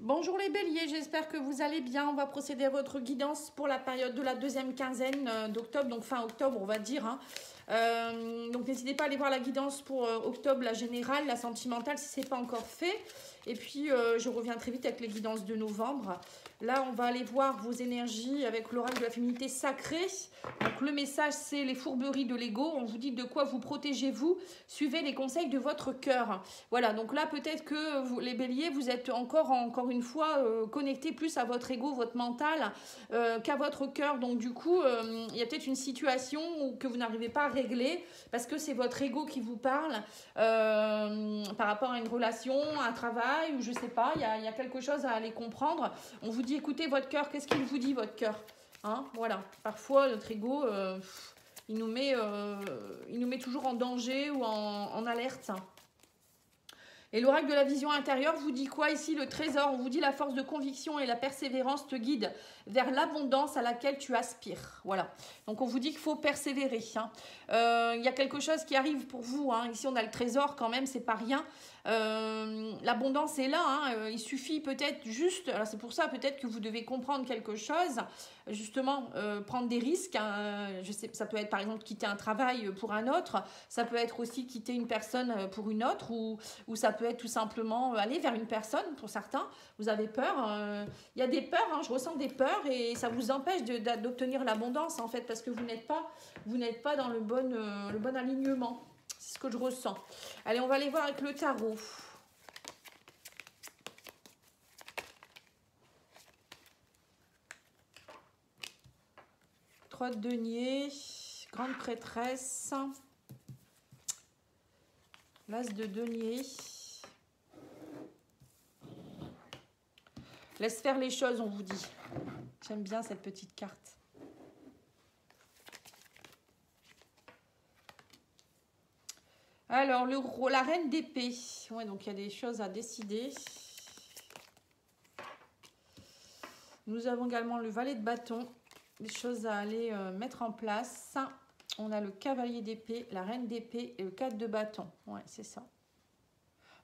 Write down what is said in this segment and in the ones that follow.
Bonjour les béliers, j'espère que vous allez bien. On va procéder à votre guidance pour la période de la deuxième quinzaine d'octobre, donc fin octobre on va dire. Donc n'hésitez pas à aller voir la guidance pour octobre, la générale, la sentimentale si ce n'est pas encore fait. Et puis je reviens très vite avec les guidances de novembre. Là on va aller voir vos énergies avec l'oracle de la féminité sacrée. Donc le message c'est les fourberies de l'ego. On vous dit de quoi vous protégez-vous. Suivez les conseils de votre cœur. Voilà, donc là peut-être que vous, les béliers, vous êtes encore une fois connectés plus à votre ego, votre mental qu'à votre cœur. Donc du coup, il y a peut-être une situation que vous n'arrivez pas à régler parce que c'est votre ego qui vous parle par rapport à une relation, à un travail ou je sais pas, il y a quelque chose à aller comprendre. On vous dit écoutez votre cœur, qu'est-ce qu'il vous dit votre cœur, hein? Voilà, parfois notre ego il nous met toujours en danger ou en alerte. Et l'oracle de la vision intérieure vous dit quoi ici? Le trésor, on vous dit la force de conviction et la persévérance te guident vers l'abondance à laquelle tu aspires. Voilà, donc on vous dit qu'il faut persévérer. Il y a quelque chose qui arrive pour vous. Ici on a le trésor quand même, c'est pas rien. L'abondance est là. Il suffit peut-être juste, alors c'est pour ça peut-être que vous devez comprendre quelque chose, justement prendre des risques. Je sais, ça peut être par exemple quitter un travail pour un autre, ça peut être aussi quitter une personne pour une autre ou ça peut être tout simplement aller vers une personne pour certains. Vous avez peur, il y a des peurs, je ressens des peurs et ça vous empêche d'obtenir l'abondance en fait parce que vous n'êtes pas dans le bon alignement. C'est ce que je ressens. Allez, on va aller voir avec le tarot. Trois de denier, grande prêtresse, l'as de denier. Laisse faire les choses, on vous dit. J'aime bien cette petite carte. Alors, la reine d'épée. Ouais, donc il y a des choses à décider. Nous avons également le valet de bâton. Des choses à aller mettre en place. On a le cavalier d'épée, la reine d'épée et le 4 de bâton. Ouais, c'est ça.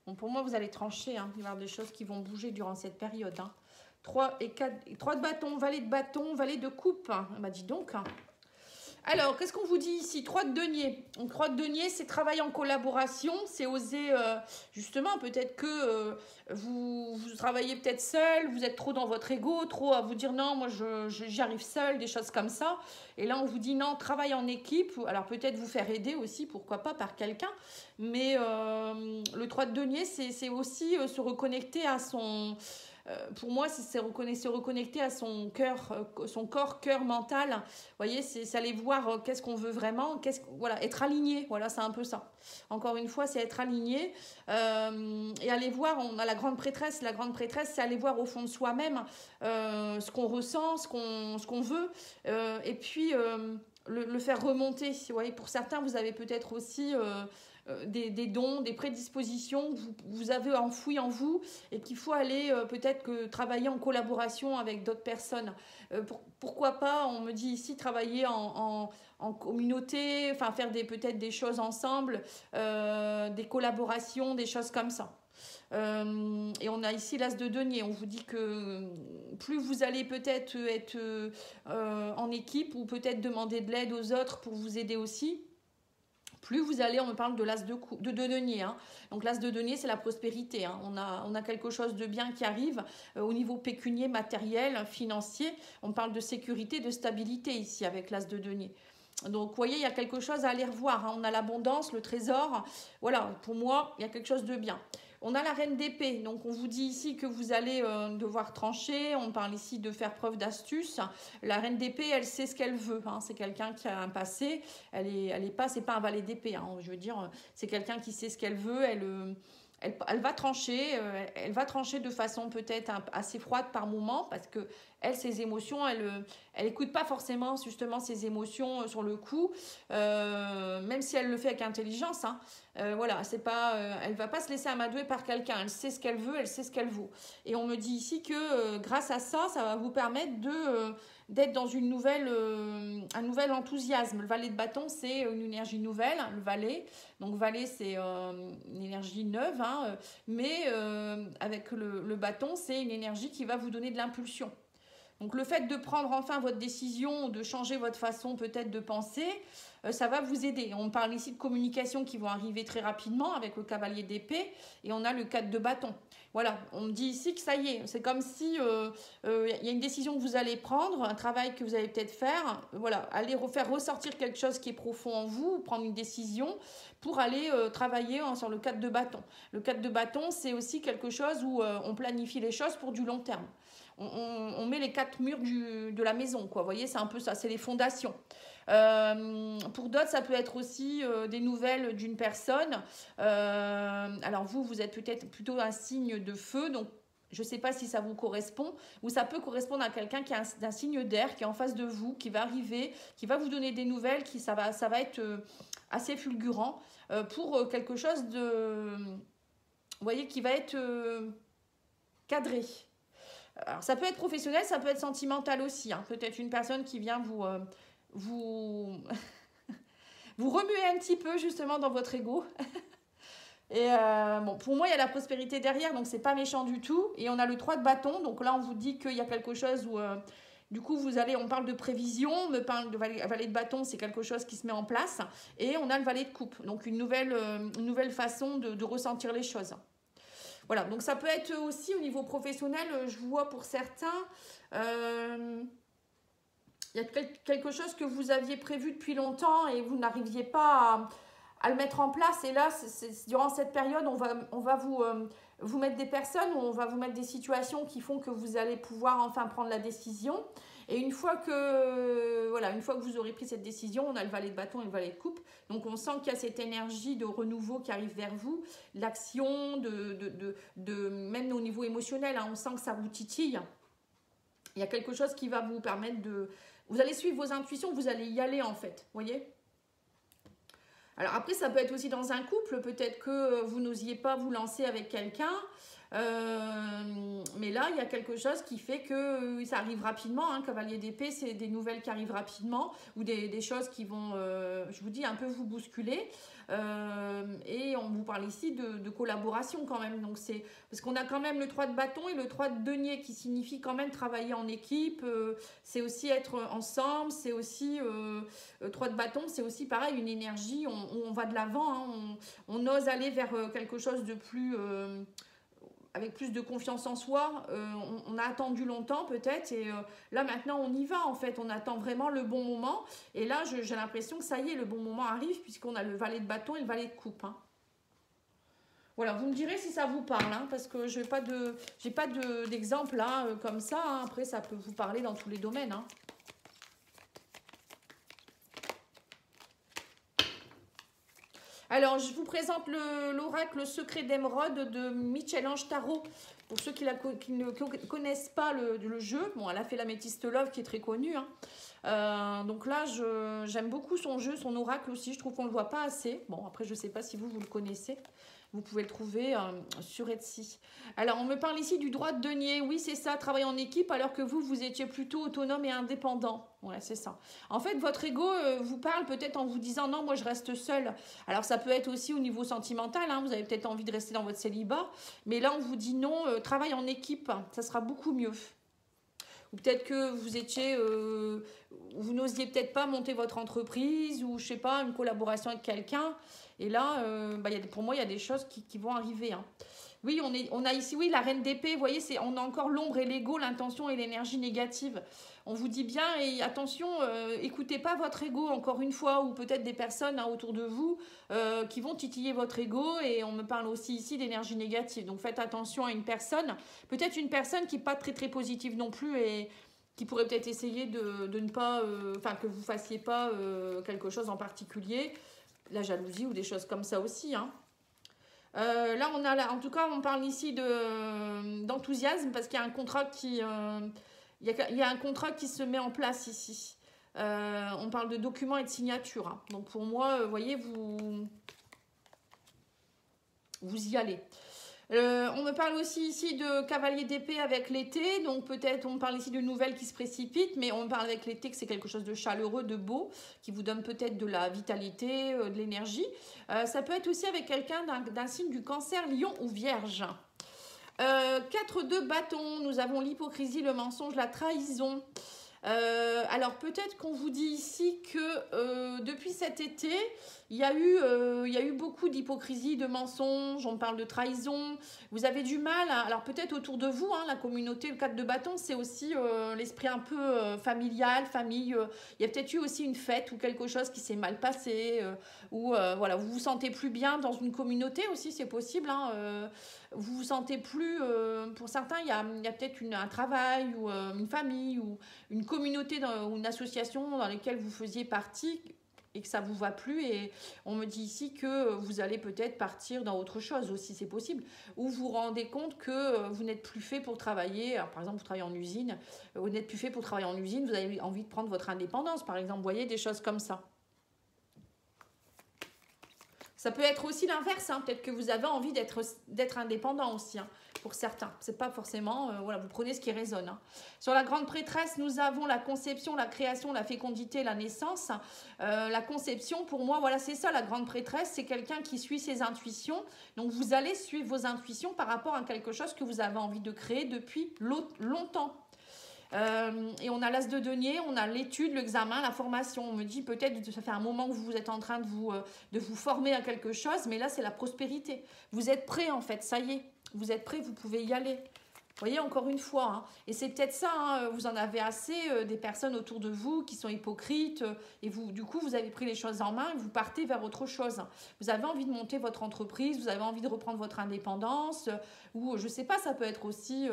Bon, pour moi, vous allez trancher. Il va y avoir des choses qui vont bouger durant cette période. 3 de bâton, valet de coupe. Bah, dis donc. Alors, qu'est-ce qu'on vous dit ici? 3 de denier. Donc, 3 de denier, c'est travailler en collaboration, c'est oser, justement, peut-être que vous travaillez peut-être seul, vous êtes trop dans votre ego, trop à vous dire non, moi j'y arrive seul, des choses comme ça. Et là, on vous dit non, travaille en équipe. Alors, peut-être vous faire aider aussi, pourquoi pas, par quelqu'un. Mais le 3 de denier, c'est aussi se reconnecter à son... pour moi, c'est se reconnecter à son cœur, son corps, cœur, mental. Vous voyez, c'est aller voir qu'est-ce qu'on veut vraiment, voilà, être aligné. Voilà, c'est un peu ça. Encore une fois, c'est être aligné et aller voir. On a la grande prêtresse. La grande prêtresse, c'est aller voir au fond de soi-même ce qu'on ressent, ce qu'on veut, et puis le faire remonter. Vous voyez, pour certains, vous avez peut-être aussi des dons, des prédispositions que vous avez enfouies en vous et qu'il faut aller peut-être travailler en collaboration avec d'autres personnes. Pourquoi pas, on me dit ici, travailler en communauté, enfin faire peut-être des choses ensemble, des collaborations, des choses comme ça. Et on a ici l'as de denier. On vous dit que plus vous allez peut-être être en équipe ou peut-être demander de l'aide aux autres pour vous aider aussi, plus vous allez, on me parle de l'as de denier. Donc l'as de denier, c'est la prospérité. On a quelque chose de bien qui arrive au niveau pécunier, matériel, financier. On parle de sécurité, de stabilité ici avec l'as de denier. Donc vous voyez, il y a quelque chose à aller revoir. On a l'abondance, le trésor. Voilà, pour moi, il y a quelque chose de bien. On a la reine d'épée, donc on vous dit ici que vous allez devoir trancher, on parle ici de faire preuve d'astuce. La reine d'épée, elle sait ce qu'elle veut, c'est quelqu'un qui a un passé, c'est pas un valet d'épée, je veux dire, c'est quelqu'un qui sait ce qu'elle veut, elle va trancher de façon peut-être assez froide par moment parce que elle, ses émotions, elle écoute pas forcément justement ses émotions sur le coup, même si elle le fait avec intelligence. Voilà, c'est pas, elle va pas se laisser amadouer par quelqu'un. Elle sait ce qu'elle veut, elle sait ce qu'elle vaut. Et on me dit ici que grâce à ça, ça va vous permettre d'être dans un nouvel enthousiasme. Le valet de bâton, c'est une énergie nouvelle, le valet. Donc valet, c'est une énergie neuve, hein, mais avec le bâton, c'est une énergie qui va vous donner de l'impulsion. Donc le fait de prendre enfin votre décision, de changer votre façon peut-être de penser, ça va vous aider. On parle ici de communication qui vont arriver très rapidement avec le cavalier d'épée et on a le 4 de bâton. Voilà, on me dit ici que ça y est, c'est comme si y a une décision que vous allez prendre, un travail que vous allez peut-être faire, voilà, aller faire ressortir quelque chose qui est profond en vous, prendre une décision pour aller travailler sur le 4 de bâton. Le 4 de bâton, c'est aussi quelque chose où on planifie les choses pour du long terme. On met les 4 murs de la maison, quoi. Vous voyez, c'est un peu ça, c'est les fondations. Pour d'autres, ça peut être aussi des nouvelles d'une personne. Alors vous êtes peut-être plutôt un signe de feu, donc je ne sais pas si ça vous correspond, ou ça peut correspondre à quelqu'un qui est d'un signe d'air, qui est en face de vous, qui va arriver, qui va vous donner des nouvelles, ça va être assez fulgurant pour quelque chose de, vous voyez, qui va être cadré. Alors, ça peut être professionnel, ça peut être sentimental aussi. Hein. Peut-être une personne qui vient vous remuer un petit peu justement dans votre ego. Et bon, pour moi, il y a la prospérité derrière, donc c'est pas méchant du tout. Et on a le 3 de bâton, donc là, on vous dit qu'il y a quelque chose où... du coup, on parle de prévision, on parle de valet de bâton, c'est quelque chose qui se met en place. Et on a le valet de coupe, donc une nouvelle façon de ressentir les choses. Voilà, donc ça peut être aussi au niveau professionnel, je vois pour certains, il y a quelque chose que vous aviez prévu depuis longtemps et vous n'arriviez pas à le mettre en place. Et là, durant cette période, on va vous mettre des personnes, on va vous mettre des situations qui font que vous allez pouvoir enfin prendre la décision. Et une fois que vous aurez pris cette décision, on a le valet de bâton et le valet de coupe. Donc, on sent qu'il y a cette énergie de renouveau qui arrive vers vous, l'action, même au niveau émotionnel, hein, on sent que ça vous titille. Il y a quelque chose qui va vous permettre de... Vous allez suivre vos intuitions, vous allez y aller en fait, vous voyez ? Alors après, ça peut être aussi dans un couple, peut-être que vous n'osiez pas vous lancer avec quelqu'un, mais là, il y a quelque chose qui fait que ça arrive rapidement. Hein, cavalier d'épée, c'est des nouvelles qui arrivent rapidement ou des choses qui vont, je vous dis, un peu vous bousculer. Et on vous parle ici de collaboration quand même. Donc parce qu'on a quand même le 3 de bâton et le 3 de denier qui signifie quand même travailler en équipe. C'est aussi être ensemble. C'est aussi 3 de bâton, c'est aussi pareil, une énergie. On va de l'avant. Hein, on ose aller vers quelque chose de plus... avec plus de confiance en soi, on a attendu longtemps peut-être et là maintenant on y va en fait, on attend vraiment le bon moment et là j'ai l'impression que ça y est, le bon moment arrive puisqu'on a le valet de bâton et le valet de coupe. Hein. Voilà, vous me direz si ça vous parle, hein, parce que j'ai pas d'exemple là comme ça, hein. Après ça peut vous parler dans tous les domaines. Hein. Alors, je vous présente l'oracle secret d'émeraude de Michel-Ange Tarot. Pour ceux qui ne connaissent pas le jeu, bon, elle a fait l'Améthyste Love qui est très connue. Hein. Donc là, j'aime beaucoup son jeu, son oracle aussi. Je trouve qu'on ne le voit pas assez. Bon, après, je ne sais pas si vous le connaissez. Vous pouvez le trouver sur Etsy. Alors, on me parle ici du droit de denier. Oui, c'est ça, travailler en équipe alors que vous étiez plutôt autonome et indépendant. Ouais, c'est ça. En fait, votre ego vous parle peut-être en vous disant « Non, moi, je reste seule ». Alors, ça peut être aussi au niveau sentimental. Hein, vous avez peut-être envie de rester dans votre célibat. Mais là, on vous dit « Non, travaille en équipe, ça sera beaucoup mieux ». Ou peut-être que vous n'osiez peut-être pas monter votre entreprise ou, je sais pas, une collaboration avec quelqu'un. Et là, pour moi, il y a des choses qui vont arriver. Hein. Oui, on a ici, oui, la reine d'épée. Vous voyez, on a encore l'ombre et l'ego, l'intention et l'énergie négative. On vous dit bien, et attention, écoutez pas votre ego, encore une fois, ou peut-être des personnes autour de vous qui vont titiller votre ego. Et on me parle aussi ici d'énergie négative. Donc, faites attention à une personne. Peut-être une personne qui n'est pas très, très positive non plus et qui pourrait peut-être essayer de ne pas... que vous ne fassiez pas quelque chose en particulier. La jalousie ou des choses comme ça aussi. Hein. Là, en tout cas, on parle ici d'enthousiasme parce qu'il y a un contrat qui... il y a un contrat qui se met en place ici. On parle de documents et de signatures. Hein. Donc, pour moi, vous voyez, vous y allez. On me parle aussi ici de cavalier d'épée avec l'été, donc peut-être on me parle ici de nouvelles qui se précipitent, mais on me parle avec l'été que c'est quelque chose de chaleureux, de beau, qui vous donne peut-être de la vitalité, de l'énergie. Ça peut être aussi avec quelqu'un d'un signe du Cancer, Lion ou Vierge. 4 de bâton, nous avons l'hypocrisie, le mensonge, la trahison. Alors peut-être qu'on vous dit ici que depuis cet été, il y a eu beaucoup d'hypocrisie, de mensonges, on parle de trahison, vous avez du mal, alors peut-être autour de vous, hein, la communauté, le 4 de bâton, c'est aussi l'esprit un peu familial, famille, il y a peut-être eu aussi une fête ou quelque chose qui s'est mal passé, ou voilà, vous vous sentez plus bien dans une communauté aussi, c'est possible, hein, vous vous sentez plus, pour certains, il y a peut-être un travail ou une famille ou une communauté ou une association dans laquelle vous faisiez partie et que ça vous va plus, et on me dit ici que vous allez peut-être partir dans autre chose aussi, c'est possible, ou vous vous rendez compte que vous n'êtes plus fait pour travailler. Alors, par exemple, vous travaillez en usine, vous n'êtes plus fait pour travailler en usine, vous avez envie de prendre votre indépendance, par exemple, vous voyez, des choses comme ça. Ça peut être aussi l'inverse, hein. Peut-être que vous avez envie d'être indépendant aussi, hein, pour certains. C'est pas forcément, voilà, vous prenez ce qui résonne, hein. Sur la grande prêtresse, nous avons la conception, la création, la fécondité, la naissance. La conception, pour moi, voilà, c'est ça, la grande prêtresse, c'est quelqu'un qui suit ses intuitions. Donc, vous allez suivre vos intuitions par rapport à quelque chose que vous avez envie de créer depuis longtemps. Et on a l'as de denier, on a l'étude, l'examen, la formation. On me dit peut-être que ça fait un moment que vous êtes en train de vous former à quelque chose, mais là c'est la prospérité. Vous êtes prêt en fait, ça y est, vous êtes prêt, vous pouvez y aller. Vous voyez, encore une fois, hein. Et c'est peut-être ça, hein, vous en avez assez des personnes autour de vous qui sont hypocrites, et vous, du coup, vous avez pris les choses en main et vous partez vers autre chose. Vous avez envie de monter votre entreprise, vous avez envie de reprendre votre indépendance, ou je sais pas, ça peut être aussi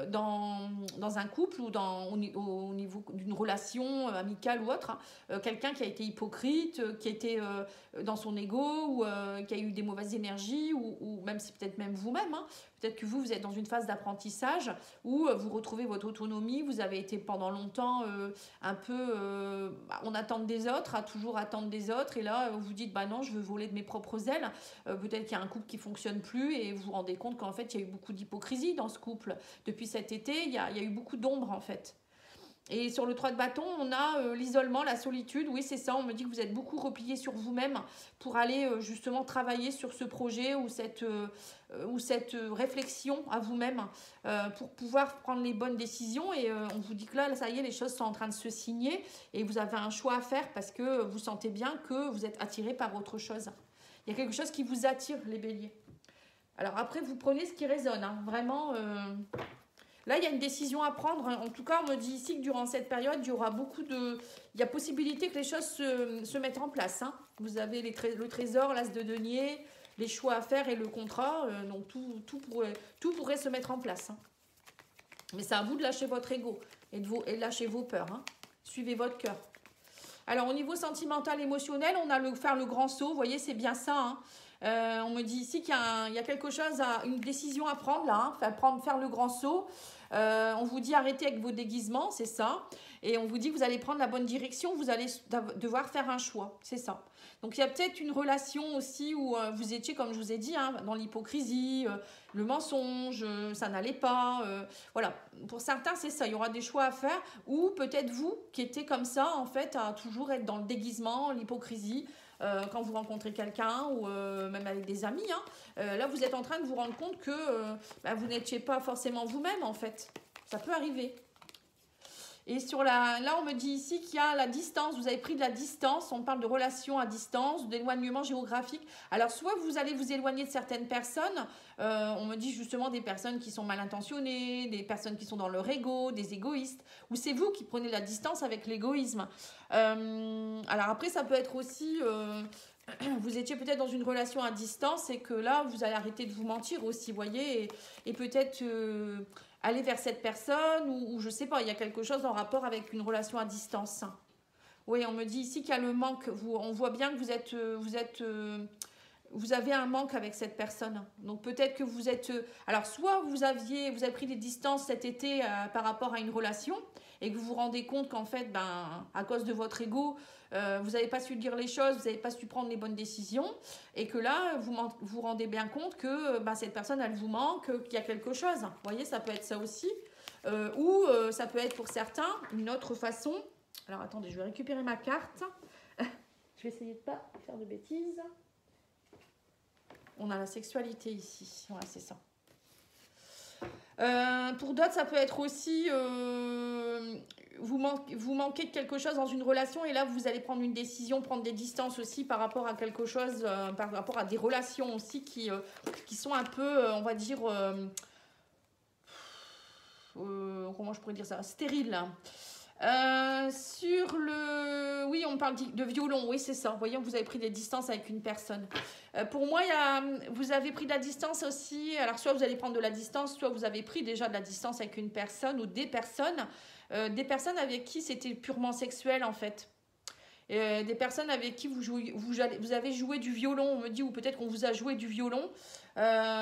dans un couple ou au niveau d'une relation amicale ou autre, hein, quelqu'un qui a été hypocrite, qui a été dans son ego, ou qui a eu des mauvaises énergies, ou même si peut-être même vous-même, hein. Peut-être que vous êtes dans une phase d'apprentissage où vous retrouvez votre autonomie, vous avez été pendant longtemps un peu en attente des autres, à toujours attendre des autres, et là vous dites bah non, je veux voler de mes propres ailes. Peut-être qu'il y a un couple qui fonctionne plus et vous vous rendez compte qu'en fait il y a eu beaucoup d'hypocrisie dans ce couple. Depuis cet été, il y a eu beaucoup d'ombre en fait. Et sur le 3 de bâton, on a l'isolement, la solitude. Oui, c'est ça, on me dit que vous êtes beaucoup replié sur vous-même pour aller justement travailler sur ce projet ou cette réflexion à vous-même pour pouvoir prendre les bonnes décisions. Et on vous dit que là, ça y est, les choses sont en train de se signer et vous avez un choix à faire parce que vous sentez bien que vous êtes attiré par autre chose. Il y a quelque chose qui vous attire, les béliers. Alors après, vous prenez ce qui résonne, hein, vraiment... Là, il y a une décision à prendre. En tout cas, on me dit ici que durant cette période, il y aura il y a possibilité que les choses se mettent en place, hein. Vous avez le trésor, l'as de denier, les choix à faire et le contrat. Donc, tout pourrait se mettre en place, hein. Mais c'est à vous de lâcher votre ego et de lâcher vos peurs, hein. Suivez votre cœur. Alors, au niveau sentimental, émotionnel, on a faire le grand saut. Vous voyez, c'est bien ça, hein. On me dit ici qu'il y a quelque chose, une décision à prendre là, hein, faire le grand saut. On vous dit arrêtez avec vos déguisements, c'est ça. Et on vous dit que vous allez prendre la bonne direction, vous allez devoir faire un choix, c'est ça. Donc il y a peut-être une relation aussi où vous étiez, comme je vous ai dit, hein, dans l'hypocrisie, le mensonge, ça n'allait pas. Voilà, pour certains c'est ça, il y aura des choix à faire. Ou peut-être vous qui étiez comme ça, en fait, à toujours être dans le déguisement, l'hypocrisie. Quand vous rencontrez quelqu'un ou même avec des amis, hein, là vous êtes en train de vous rendre compte que vous n'étiez pas forcément vous-même en fait. Ça peut arriver. Et là on me dit ici qu'il y a la distance, vous avez pris de la distance, on parle de relations à distance, d'éloignement géographique. Alors soit vous allez vous éloigner de certaines personnes, on me dit justement des personnes qui sont mal intentionnées, des personnes qui sont dans leur ego, des égoïstes, ou c'est vous qui prenez la distance avec l'égoïsme. Alors après ça peut être aussi... vous étiez peut-être dans une relation à distance et que là, vous allez arrêter de vous mentir aussi, vous voyez, et peut-être aller vers cette personne ou je sais pas, il y a quelque chose en rapport avec une relation à distance. Oui, on me dit ici qu'il y a le manque. On voit bien que vous êtes vous avez un manque avec cette personne. Donc peut-être que vous êtes... alors soit vous avez pris des distances cet été par rapport à une relation et que vous vous rendez compte qu'en fait, ben, à cause de votre ego, vous n'avez pas su dire les choses, vous n'avez pas su prendre les bonnes décisions et que là, vous vous rendez bien compte que ben, cette personne, elle vous manque, qu'il y a quelque chose. Vous voyez, ça peut être ça aussi. Ou ça peut être pour certains une autre façon. Alors attendez, je vais récupérer ma carte. Je vais essayer de ne pas faire de bêtises. On a la sexualité ici. Voilà, c'est ça. Pour d'autres, ça peut être aussi... vous manquez de quelque chose dans une relation et là, vous allez prendre une décision, prendre des distances aussi par rapport à quelque chose, par rapport à des relations aussi qui sont un peu, on va dire... comment je pourrais dire ça, stérile. Sur le... Oui, on parle de violon, oui, c'est ça. Voyons, vous avez pris des distances avec une personne. Pour moi, vous avez pris de la distance aussi. Alors, soit vous allez prendre de la distance, soit vous avez pris déjà de la distance avec une personne ou des personnes avec qui c'était purement sexuel, en fait. Des personnes avec qui vous avez joué du violon, on me dit, ou peut-être qu'on vous a joué du violon.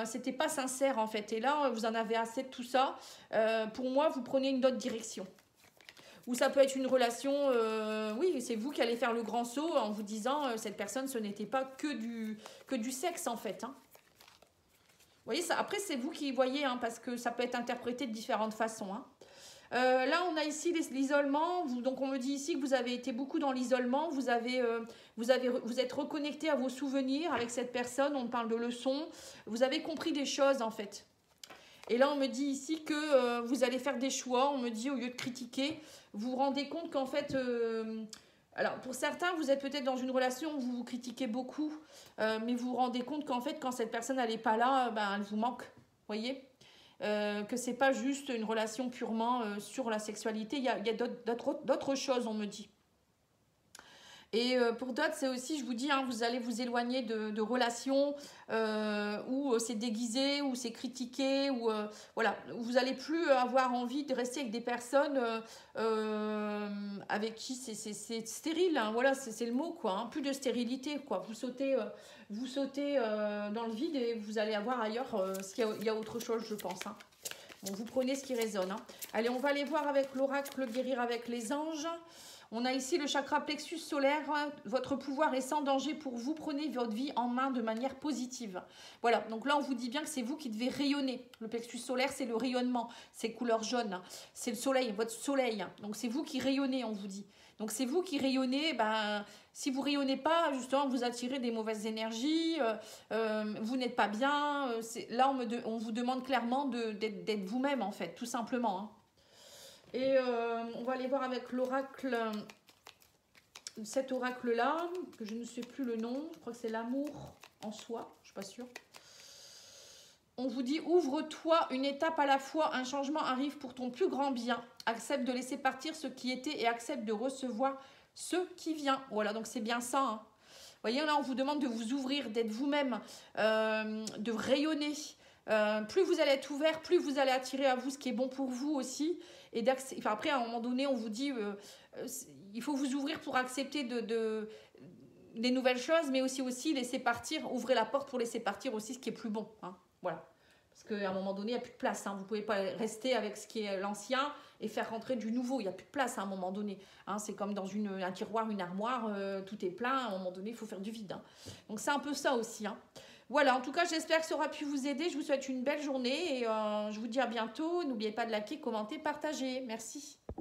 C'était pas sincère, en fait. Et là, vous en avez assez de tout ça. Pour moi, vous prenez une autre direction. Ou ça peut être une relation, oui, c'est vous qui allez faire le grand saut en vous disant cette personne, ce n'était pas que du sexe en fait. Hein. Vous voyez, ça, après c'est vous qui voyez, hein, parce que ça peut être interprété de différentes façons. Hein. Là, on a ici l'isolement. Donc, on me dit ici que vous avez été beaucoup dans l'isolement. Vous êtes reconnecté à vos souvenirs avec cette personne. On parle de leçons. Vous avez compris des choses en fait. Et là, on me dit ici que vous allez faire des choix. On me dit, au lieu de critiquer, vous vous rendez compte qu'en fait... alors, pour certains, vous êtes peut-être dans une relation où vous vous critiquez beaucoup, mais vous vous rendez compte qu'en fait, quand cette personne n'est pas là, ben, elle vous manque. Vous voyez que ce n'est pas juste une relation purement sur la sexualité. Il y a d'autres choses, on me dit. Et pour d'autres, c'est aussi, je vous dis, hein, vous allez vous éloigner de relations où c'est déguisé, où c'est critiqué, où voilà, vous n'allez plus avoir envie de rester avec des personnes avec qui c'est stérile. Hein, voilà, c'est le mot, quoi. Hein, plus de stérilité, quoi. Vous sautez dans le vide et vous allez avoir ailleurs il y a autre chose, je pense. Hein. Bon, vous prenez ce qui résonne. Hein. Allez, on va aller voir avec l'oracle guérir avec les anges. On a ici le chakra plexus solaire. Votre pouvoir est sans danger pour vous. Prenez votre vie en main de manière positive. Voilà, donc là, on vous dit bien que c'est vous qui devez rayonner. Le plexus solaire, c'est le rayonnement. C'est couleur jaune. C'est le soleil, votre soleil. Donc, c'est vous qui rayonnez, on vous dit. Donc, c'est vous qui rayonnez. Ben, si vous ne rayonnez pas, justement, vous attirez des mauvaises énergies. Vous n'êtes pas bien. Là, on vous demande clairement d'être vous-même, en fait, tout simplement. Hein. Et on va aller voir avec l'oracle, cet oracle-là, que je ne sais plus le nom, je crois que c'est l'amour en soi, je ne suis pas sûre. On vous dit, ouvre-toi une étape à la fois, un changement arrive pour ton plus grand bien. Accepte de laisser partir ce qui était et accepte de recevoir ce qui vient. Voilà, donc c'est bien ça. Hein. Vous voyez, là, on vous demande de vous ouvrir, d'être vous-même, de rayonner. Plus vous allez être ouvert, plus vous allez attirer à vous ce qui est bon pour vous aussi. Et enfin, après, à un moment donné, on vous dit il faut vous ouvrir pour accepter des nouvelles choses, mais aussi laisser partir, ouvrez la porte pour laisser partir aussi ce qui est plus bon. Hein, voilà. Parce qu'à un moment donné, il n'y a plus de place. Hein, vous ne pouvez pas rester avec ce qui est l'ancien et faire rentrer du nouveau. Il n'y a plus de place à un moment donné. Hein, c'est comme dans un tiroir, une armoire, tout est plein. À un moment donné, il faut faire du vide. Hein. Donc c'est un peu ça aussi. Hein. Voilà, en tout cas, j'espère que ça aura pu vous aider. Je vous souhaite une belle journée et je vous dis à bientôt. N'oubliez pas de liker, commenter, partager. Merci.